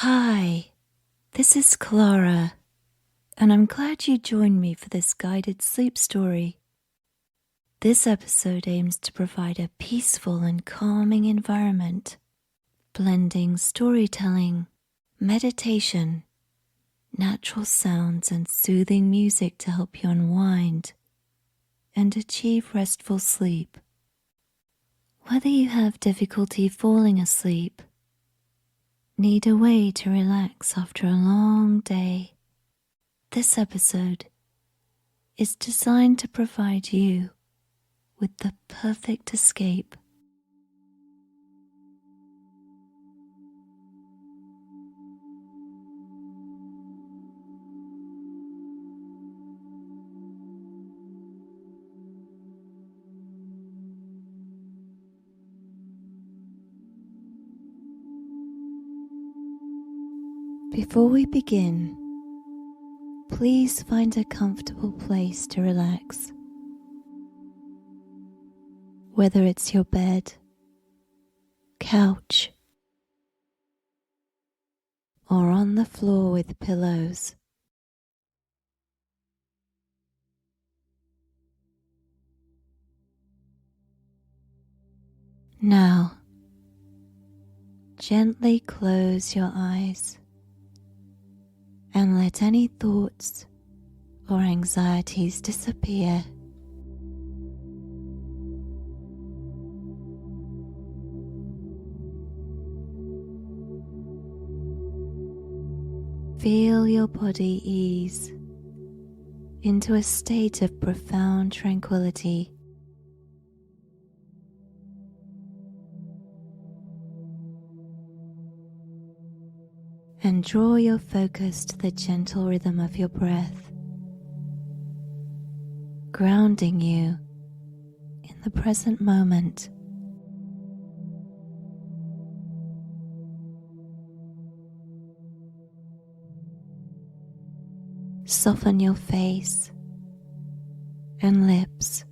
Hi, this is Clara, and I'm glad you joined me for this guided sleep story. This episode aims to provide a peaceful and calming environment, blending storytelling, meditation, natural sounds, and soothing music to help you unwind and achieve restful sleep. Whether you have difficulty falling asleep, need a way to relax after a long day, this episode is designed to provide you with the perfect escape. Before we begin, please find a comfortable place to relax. Whether it's your bed, couch, or on the floor with pillows. Now, gently close your eyes and let any thoughts or anxieties disappear. Feel your body ease into a state of profound tranquility. And draw your focus to the gentle rhythm of your breath, grounding you in the present moment. Soften your face and lips,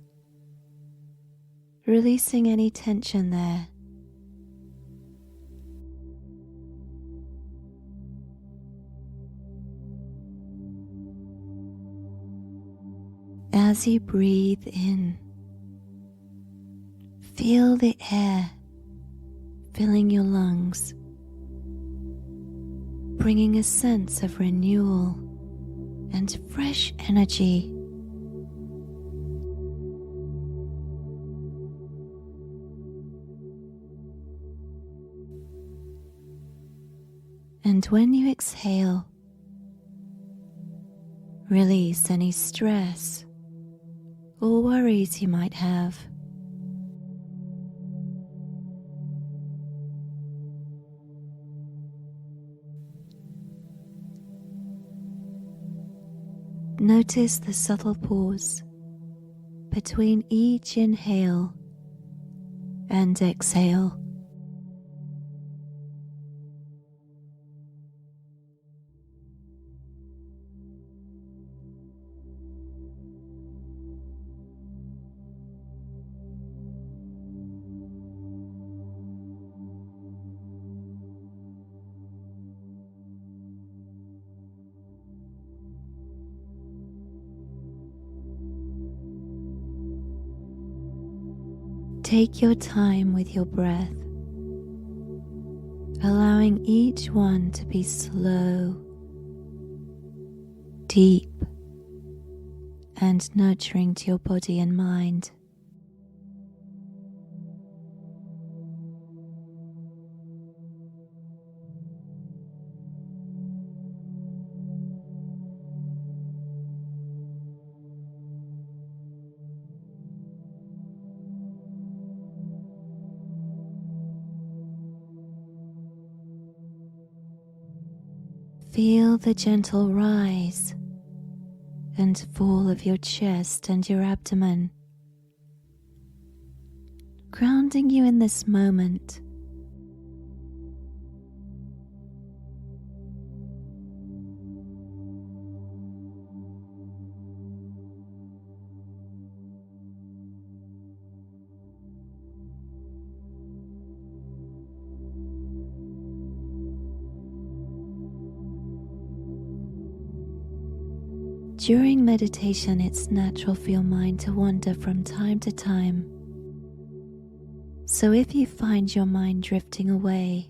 releasing any tension there. As you breathe in, feel the air filling your lungs, bringing a sense of renewal and fresh energy. And when you exhale, release any stress or worries you might have. Notice the subtle pause between each inhale and exhale. Take your time with your breath, allowing each one to be slow, deep, and nurturing to your body and mind. Feel the gentle rise and fall of your chest and your abdomen, grounding you in this moment. During meditation, it's natural for your mind to wander from time to time. So if you find your mind drifting away,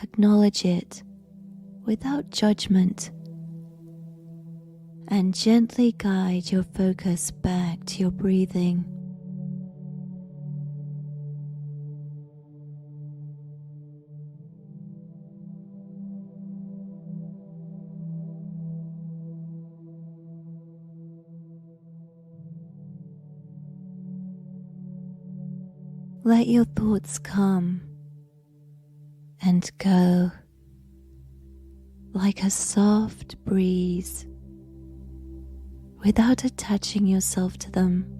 acknowledge it without judgment and gently guide your focus back to your breathing. Let your thoughts come and go like a soft breeze without attaching yourself to them.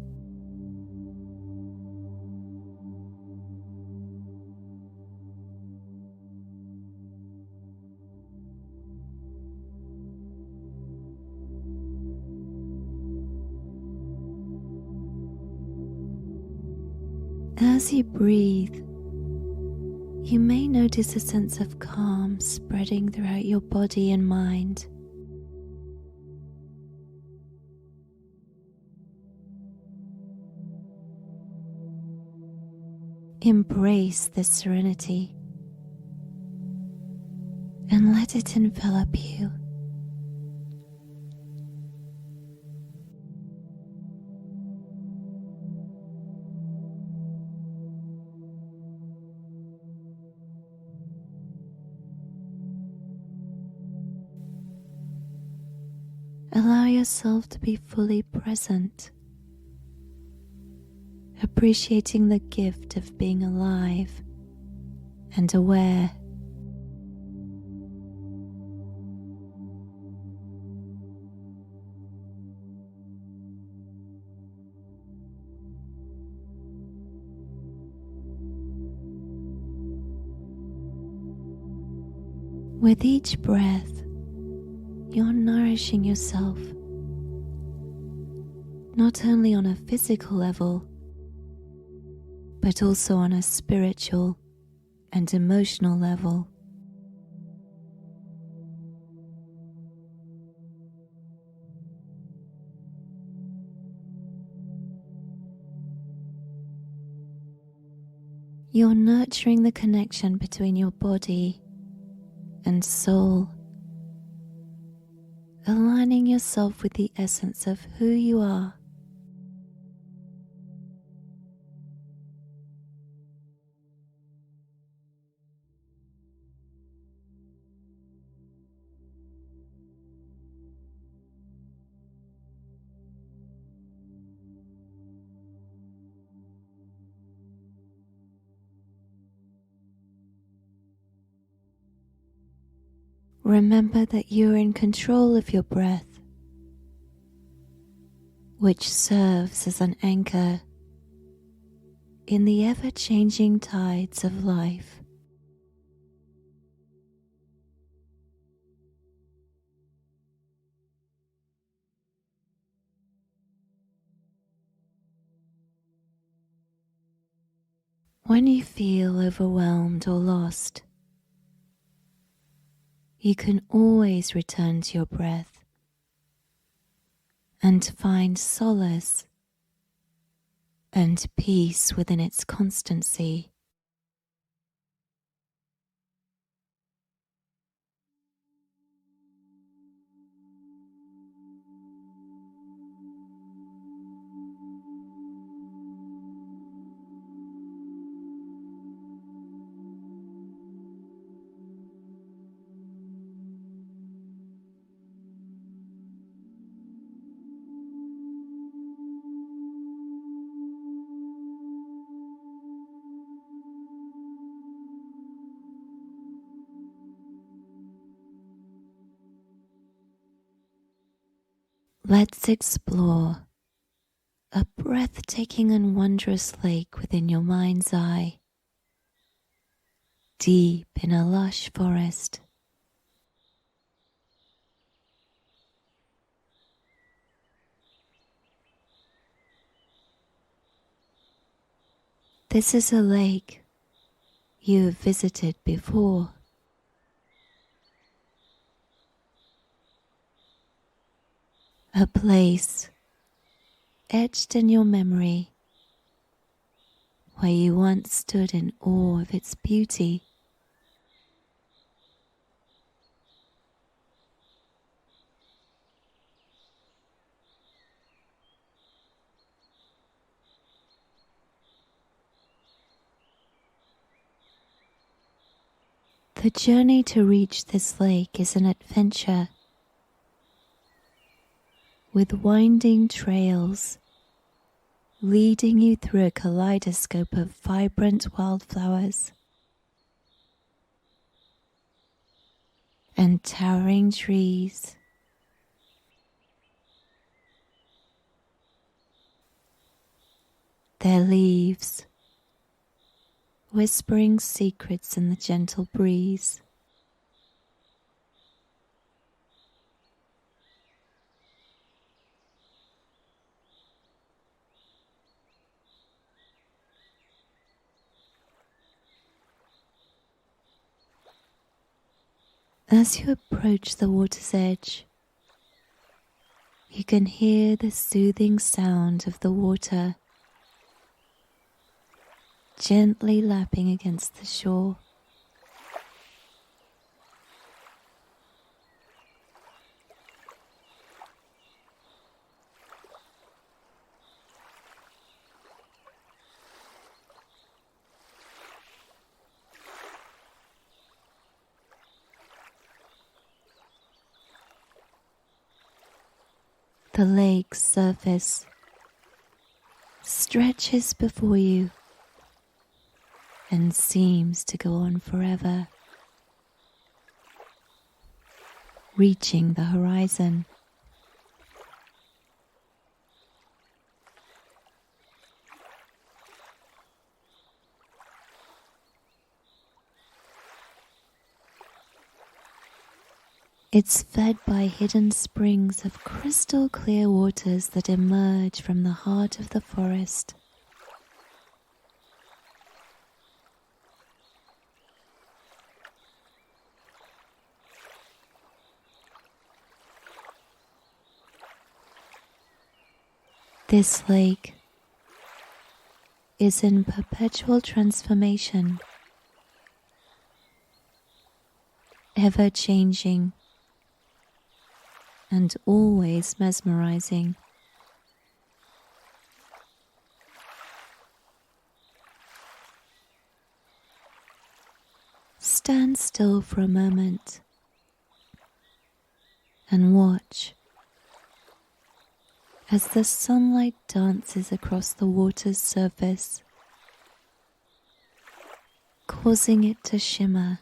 As you breathe, you may notice a sense of calm spreading throughout your body and mind. Embrace this serenity and let it envelop you. Allow yourself to be fully present, appreciating the gift of being alive and aware. With each breath, you're nourishing yourself, not only on a physical level, but also on a spiritual and emotional level. You're nurturing the connection between your body and soul, aligning yourself with the essence of who you are. Remember that you're in control of your breath, which serves as an anchor in the ever-changing tides of life. When you feel overwhelmed or lost, you can always return to your breath and find solace and peace within its constancy. Let's explore a breathtaking and wondrous lake within your mind's eye, deep in a lush forest. This is a lake you have visited before. a place etched in your memory where you once stood in awe of its beauty. The journey to reach this lake is an adventure with winding trails leading you through a kaleidoscope of vibrant wildflowers and towering trees. Their leaves whispering secrets in the gentle breeze. As you approach the water's edge, you can hear the soothing sound of the water gently lapping against the shore. The lake's surface stretches before you and seems to go on forever, reaching the horizon. It's fed by hidden springs of crystal clear waters that emerge from the heart of the forest. This lake is in perpetual transformation, ever changing and always mesmerizing. Stand still for a moment and watch as the sunlight dances across the water's surface, causing it to shimmer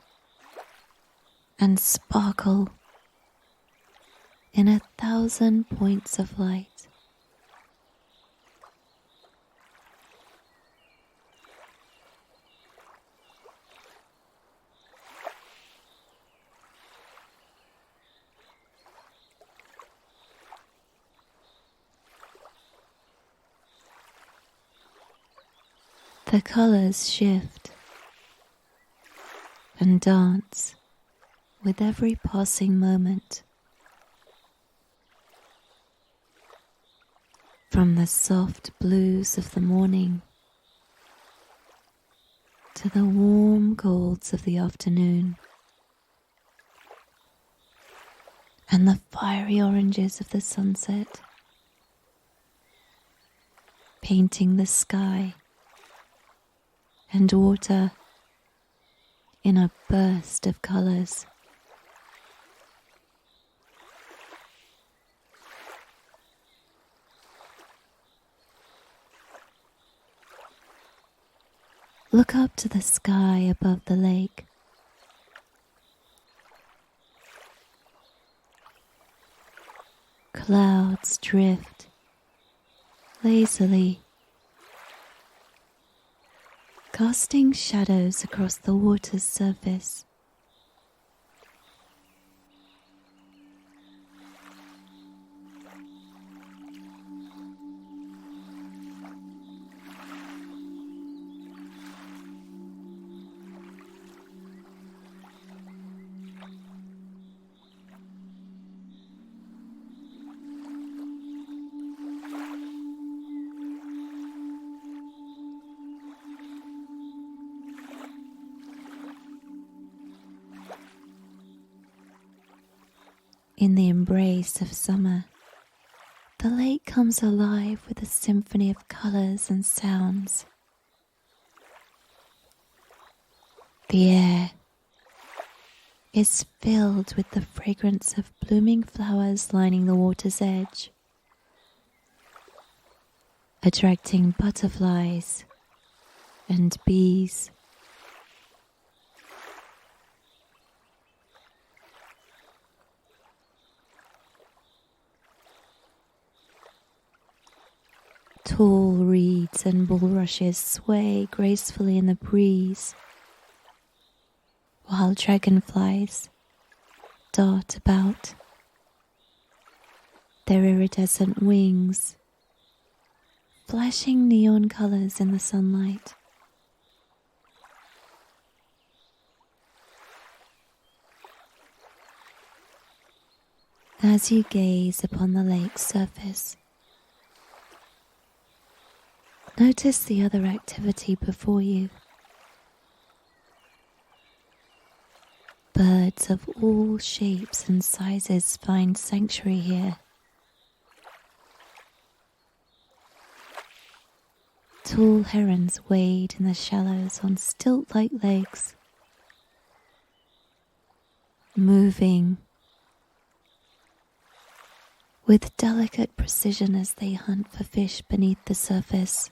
and sparkle in 1,000 points of light. The colors shift and dance with every passing moment. From the soft blues of the morning to the warm golds of the afternoon and the fiery oranges of the sunset, painting the sky and water in a burst of colors. Look up to the sky above the lake. Clouds drift lazily, casting shadows across the water's surface. In the embrace of summer, the lake comes alive with a symphony of colors and sounds. The air is filled with the fragrance of blooming flowers lining the water's edge, attracting butterflies and bees. Tall reeds and bulrushes sway gracefully in the breeze, while dragonflies dart about, their iridescent wings flashing neon colors in the sunlight. As you gaze upon the lake's surface, notice the other activity before you. Birds of all shapes and sizes find sanctuary here. Tall herons wade in the shallows on stilt-like legs, moving with delicate precision as they hunt for fish beneath the surface.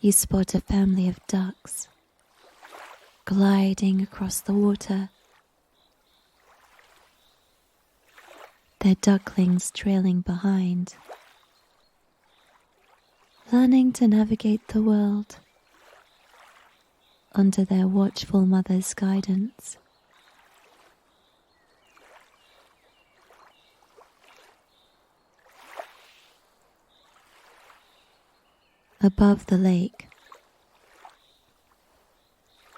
You spot a family of ducks gliding across the water, their ducklings trailing behind, learning to navigate the world under their watchful mother's guidance. Above the lake,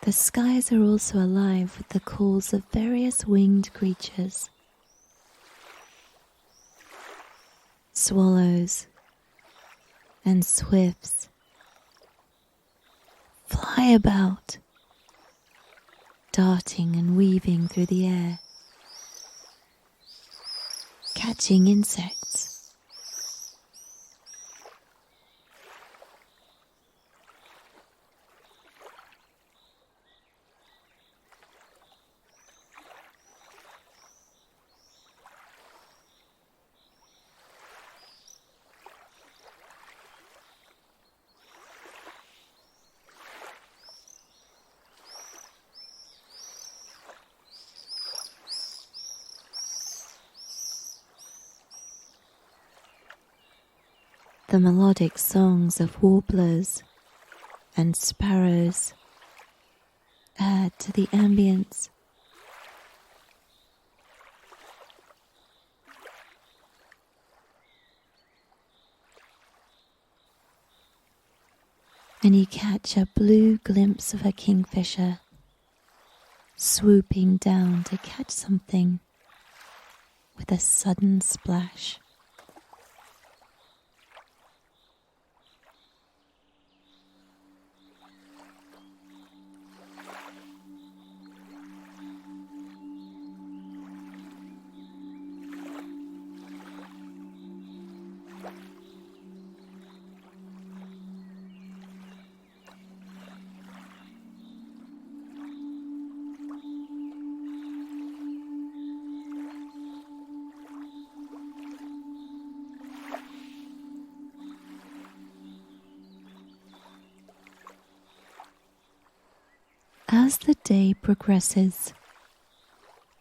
the skies are also alive with the calls of various winged creatures. Swallows and swifts fly about, darting and weaving through the air, catching insects. The melodic songs of warblers and sparrows add to the ambience. And you catch a blue glimpse of a kingfisher swooping down to catch something with a sudden splash. As the day progresses,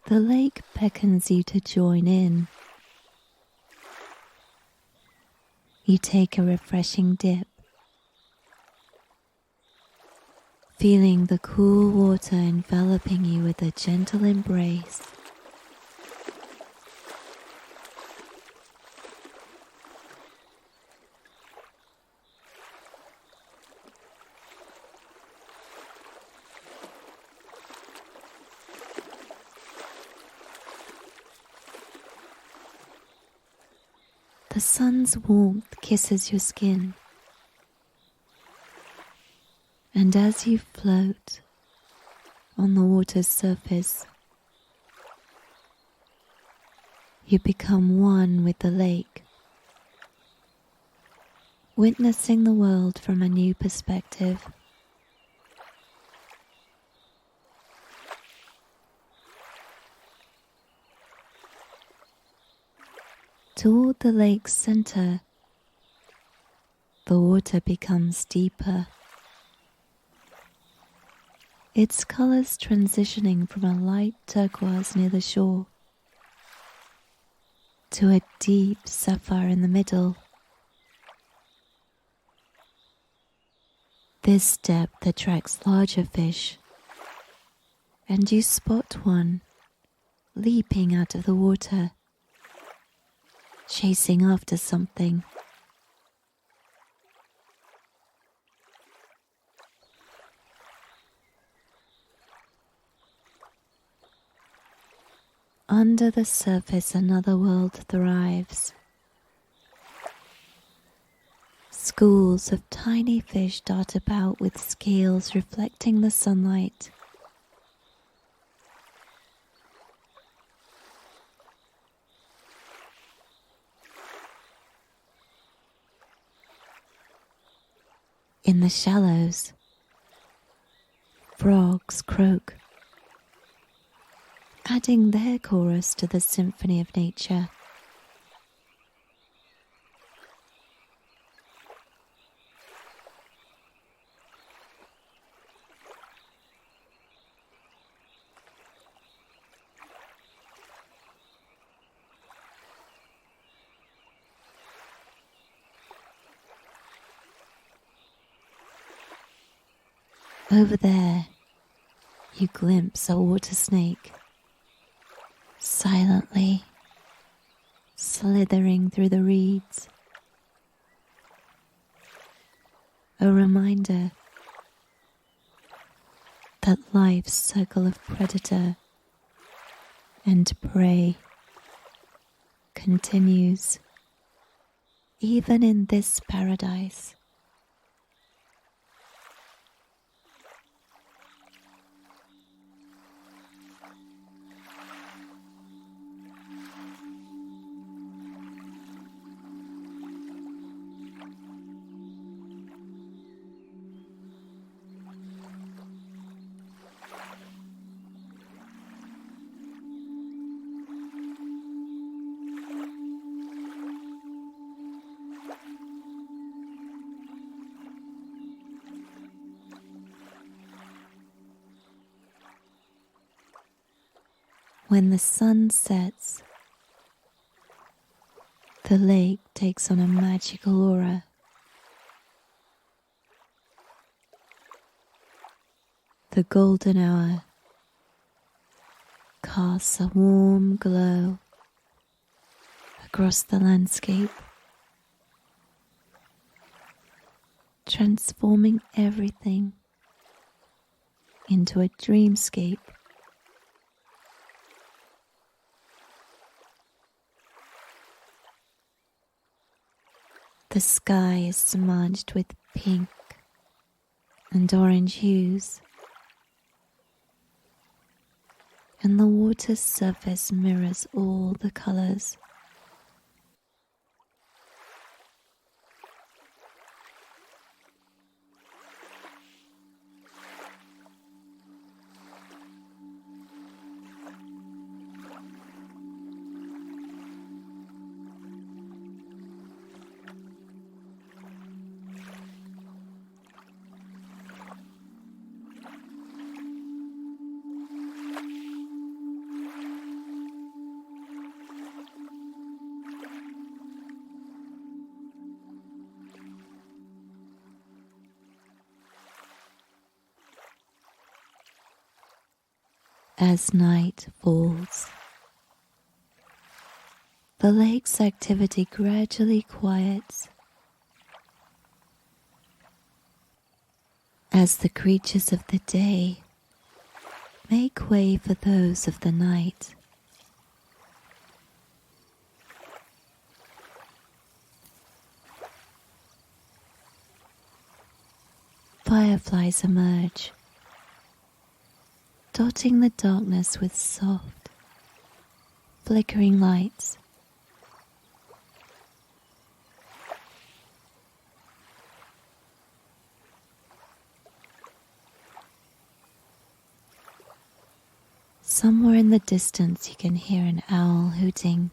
the lake beckons you to join in. You take a refreshing dip, feeling the cool water enveloping you with a gentle embrace. The sun's warmth kisses your skin, And as you float on the water's surface, you become one with the lake, witnessing the world from a new perspective. Toward the lake's center, the water becomes deeper, its colors transitioning from a light turquoise near the shore to a deep sapphire in the middle. This depth attracts larger fish, and you spot one leaping out of the water, chasing after something. Under the surface, another world thrives. Schools of tiny fish dart about with scales reflecting the sunlight. In the shallows, frogs croak, adding their chorus to the symphony of nature. Over there, you glimpse a water snake, silently slithering through the reeds. A reminder that life's circle of predator and prey continues, even in this paradise. When the sun sets, the lake takes on a magical aura. The golden hour casts a warm glow across the landscape, transforming everything into a dreamscape. The sky is smudged with pink and orange hues, and the water's surface mirrors all the colors. As night falls, the lake's activity gradually quiets as the creatures of the day make way for those of the night. fireflies emerge, dotting the darkness with soft, flickering lights. Somewhere in the distance you can hear an owl hooting.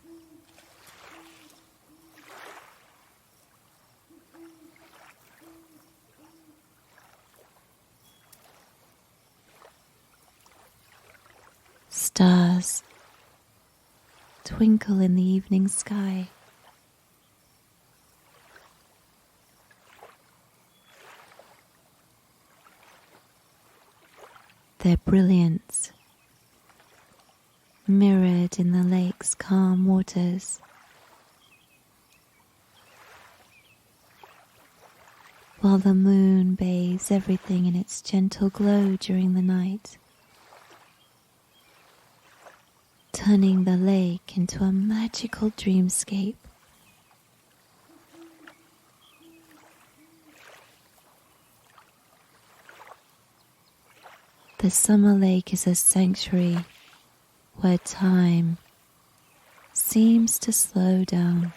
Stars twinkle in the evening sky. Their brilliance mirrored in the lake's calm waters. While the moon bathes everything in its gentle glow during the night, turning the lake into a magical dreamscape. The summer lake is a sanctuary where time seems to slow down,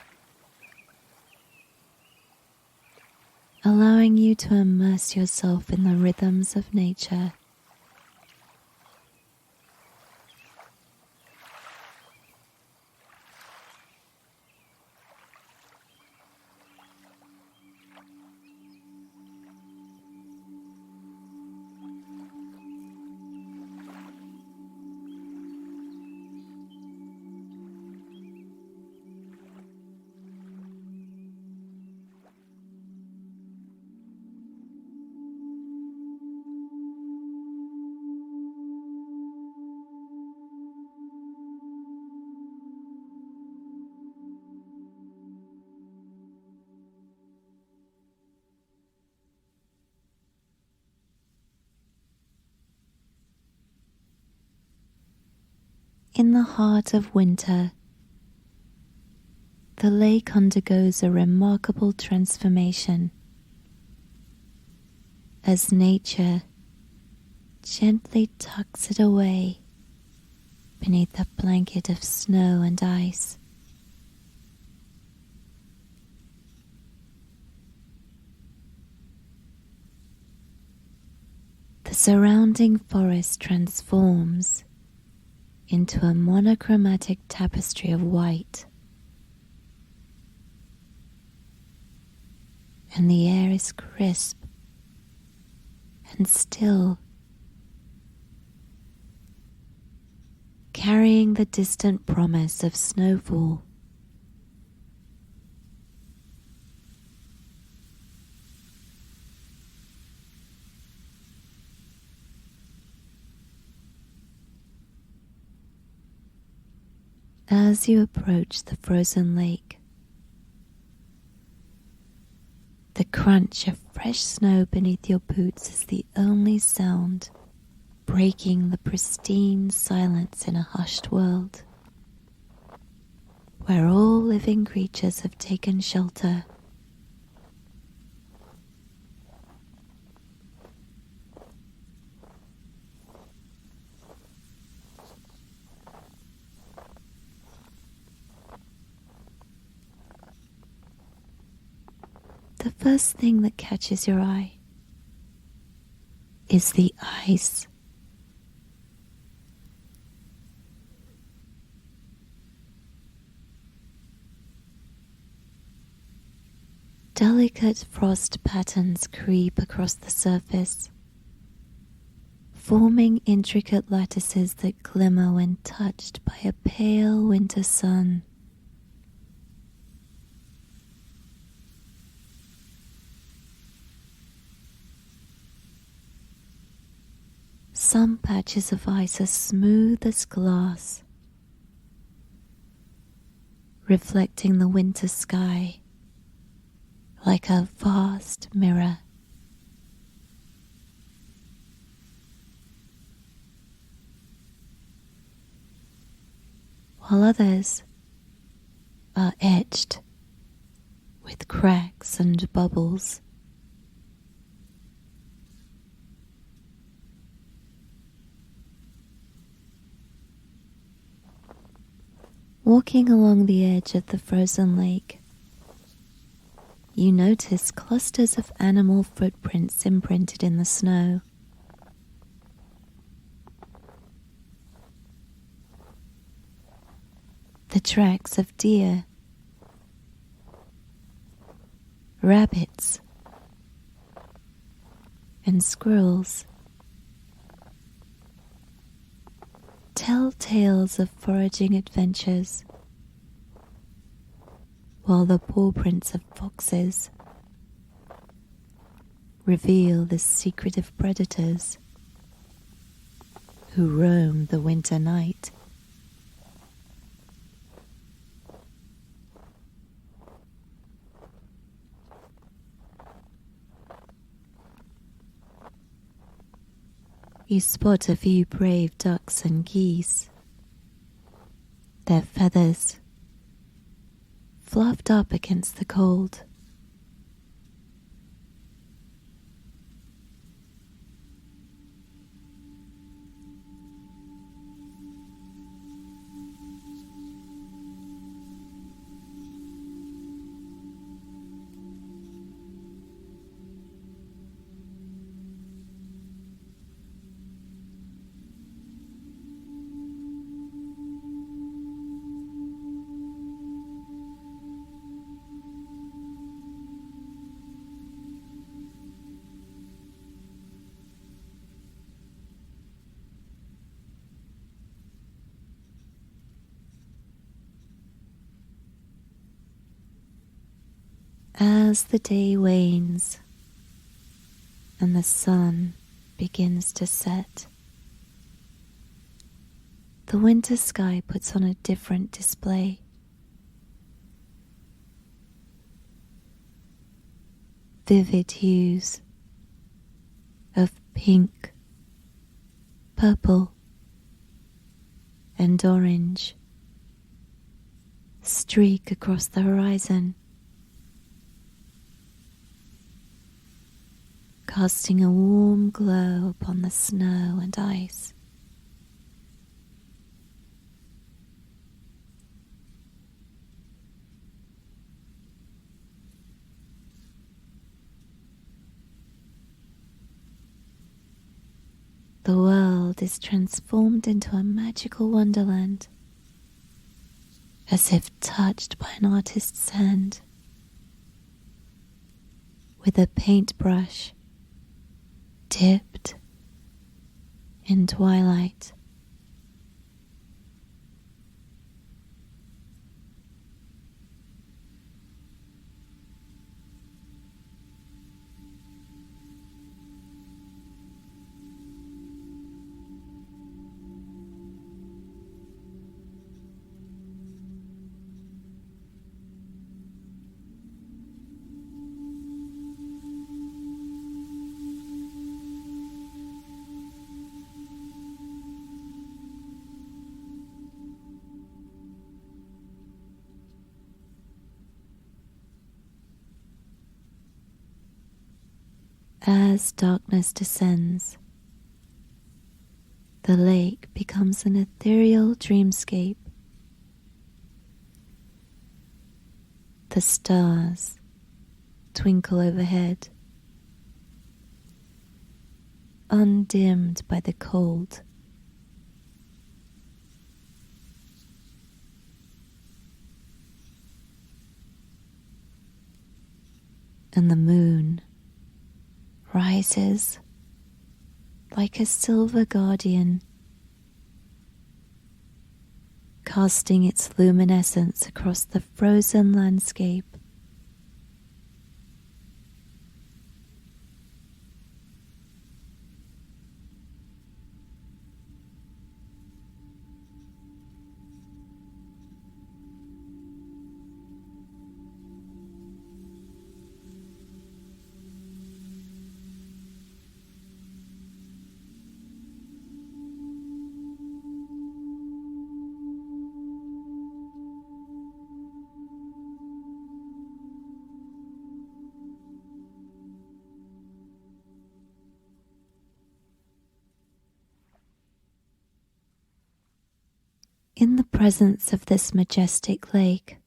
allowing you to immerse yourself in the rhythms of nature. In the heart of winter, the lake undergoes a remarkable transformation as nature gently tucks it away beneath a blanket of snow and ice. The surrounding forest transforms into a monochromatic tapestry of white, and the air is crisp and still, carrying the distant promise of snowfall. As you approach the frozen lake, the crunch of fresh snow beneath your boots is the only sound breaking the pristine silence in a hushed world, where all living creatures have taken shelter. The first thing that catches your eye is the ice. Delicate frost patterns creep across the surface, forming intricate lattices that glimmer when touched by a pale winter sun. Some patches of ice are smooth as glass, reflecting the winter sky like a vast mirror. While others are etched with cracks and bubbles. Walking along the edge of the frozen lake, you notice clusters of animal footprints imprinted in the snow. The tracks of deer, rabbits, and squirrels tell tales of foraging adventures, while the paw prints of foxes reveal the secretive predators who roam the winter night. You spot a few brave ducks and geese, their feathers fluffed up against the cold. As the day wanes and the sun begins to set, the winter sky puts on a different display. Vivid hues of pink, purple, and orange streak across the horizon, casting a warm glow upon the snow and ice. The world is transformed into a magical wonderland, as if touched by an artist's hand. With a paintbrush dipped in twilight, as darkness descends, the lake becomes an ethereal dreamscape. The stars twinkle overhead, undimmed by the cold. And the moon rises like a silver guardian, casting its luminescence across the frozen landscape. In the presence of this majestic lake,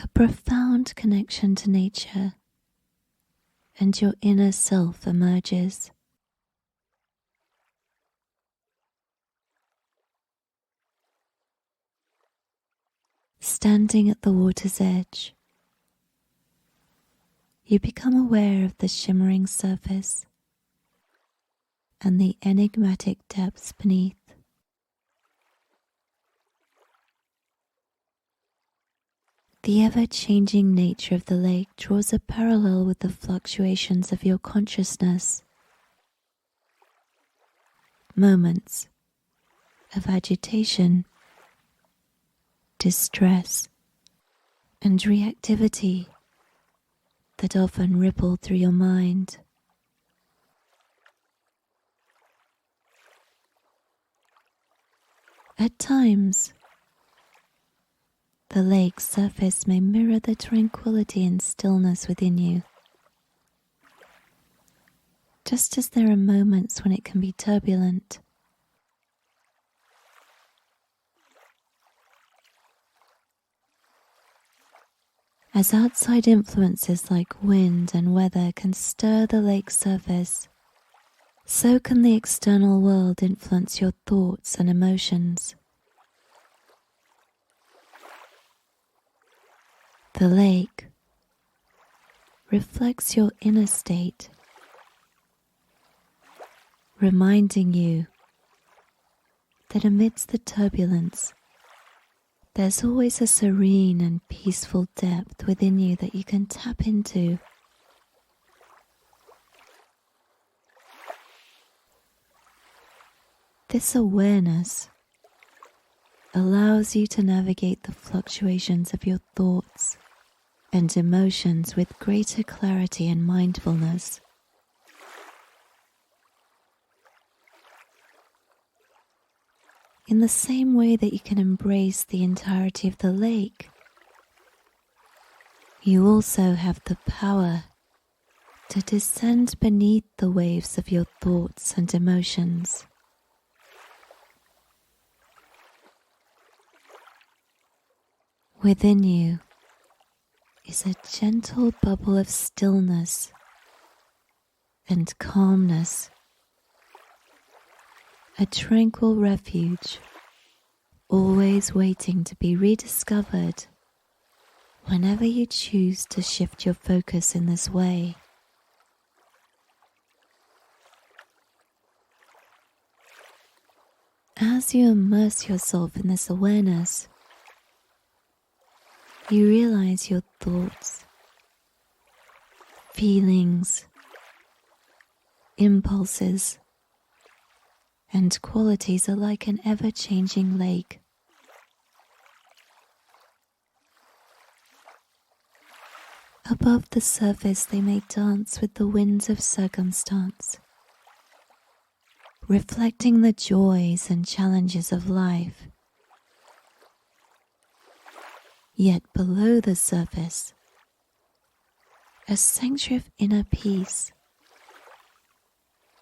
a profound connection to nature and your inner self emerges. Standing at the water's edge, you become aware of the shimmering surface and the enigmatic depths beneath. The ever-changing nature of the lake draws a parallel with the fluctuations of your consciousness. Moments of agitation, distress, and reactivity that often ripple through your mind. At times, the lake's surface may mirror the tranquility and stillness within you, just as there are moments when it can be turbulent. As outside influences like wind and weather can stir the lake's surface, so can the external world influence your thoughts and emotions. The lake reflects your inner state, reminding you that amidst the turbulence, there's always a serene and peaceful depth within you that you can tap into. This awareness allows you to navigate the fluctuations of your thoughts and emotions with greater clarity and mindfulness. In the same way that you can embrace the entirety of the lake, you also have the power to descend beneath the waves of your thoughts and emotions. Within you is a gentle bubble of stillness and calmness, a tranquil refuge, always waiting to be rediscovered whenever you choose to shift your focus in this way. As you immerse yourself in this awareness, you realize your thoughts, feelings, impulses, and qualities are like an ever-changing lake. Above the surface they may dance with the winds of circumstance, reflecting the joys and challenges of life. Yet below the surface, a sanctuary of inner peace,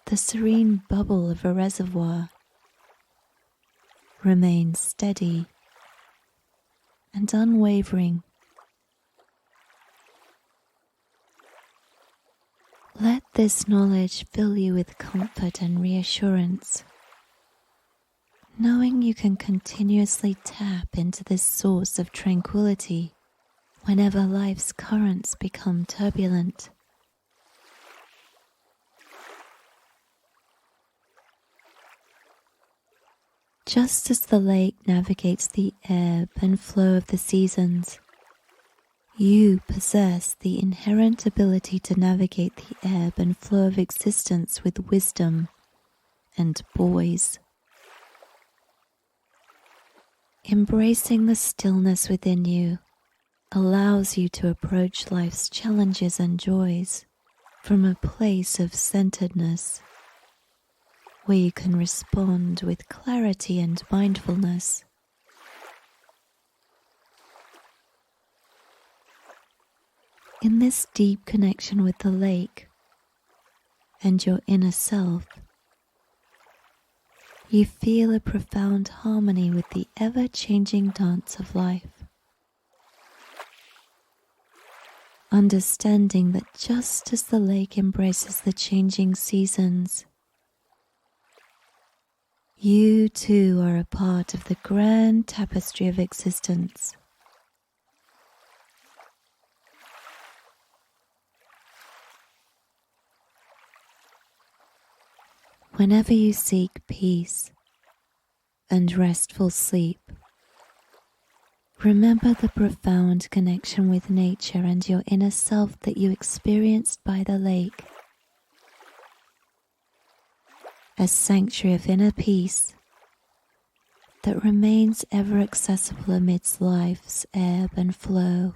the serene bubble of a reservoir, remains steady and unwavering. Let this knowledge fill you with comfort and reassurance, knowing you can continuously tap into this source of tranquility whenever life's currents become turbulent. Just as the lake navigates the ebb and flow of the seasons, you possess the inherent ability to navigate the ebb and flow of existence with wisdom and poise. Embracing the stillness within you allows you to approach life's challenges and joys from a place of centeredness, where you can respond with clarity and mindfulness. In this deep connection with the lake and your inner self, You feel a profound harmony with the ever-changing dance of life, understanding that just as the lake embraces the changing seasons, you too are a part of the grand tapestry of existence. Whenever you seek peace and restful sleep, remember the profound connection with nature and your inner self that you experienced by the lake. A sanctuary of inner peace that remains ever accessible amidst life's ebb and flow.